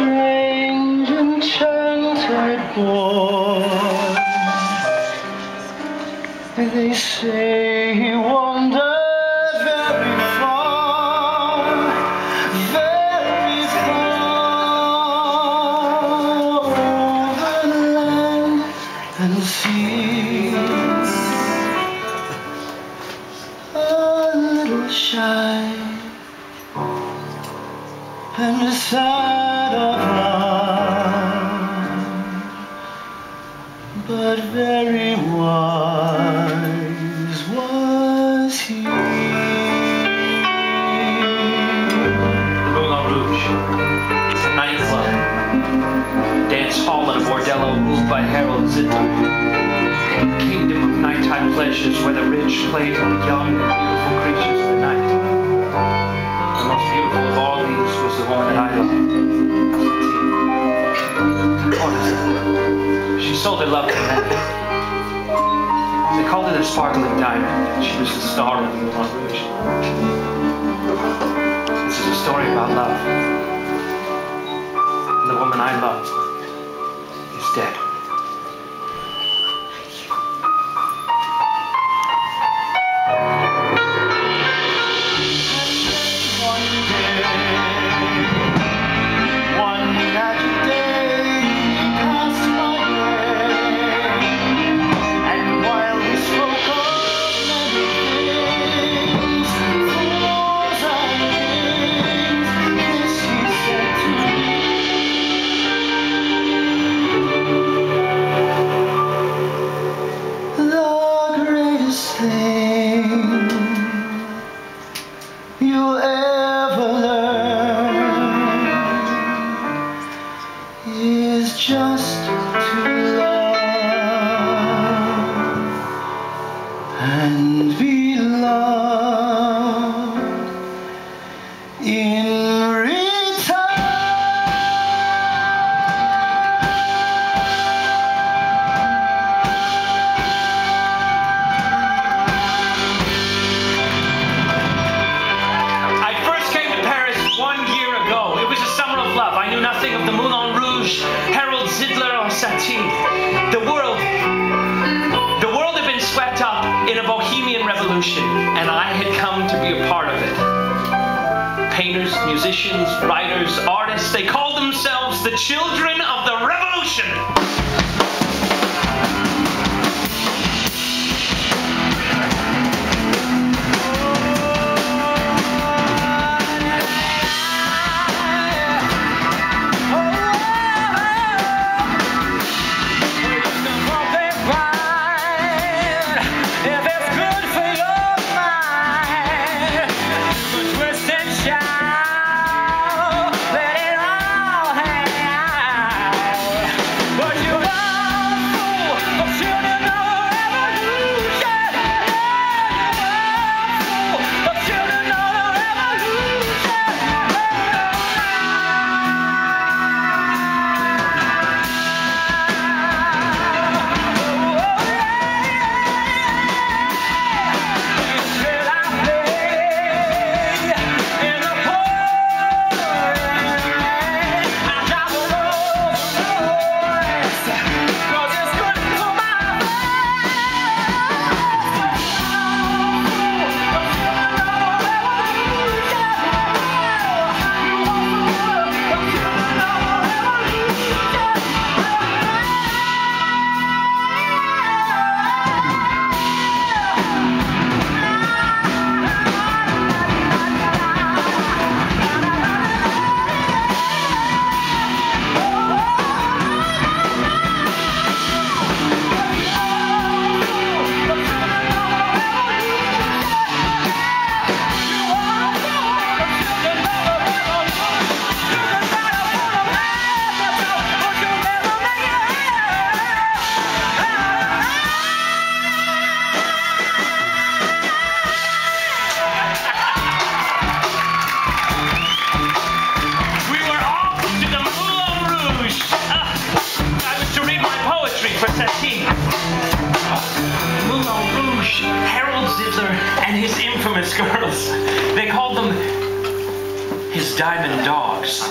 strange enchanted boy. They say he wandered very far, very far over land and sea. A little shy and sad of heart, but very wise was he. The Moulin Rouge is a nightclub, dance hall and a bordello ruled by Harold Zidler. A kingdom of nighttime pleasures where the rich played with the young and beautiful creatures of the night. The most beautiful of all these was the woman that I loved. She sold her love to men. They called her the sparkling diamond, and she was the star of the Moulin Rouge. This is a story about love. And the woman I love is dead. And I had come to be a part of it. Painters, musicians, writers, artists, they called themselves the children of the revolution. and his infamous girls. They called them his diamond dogs.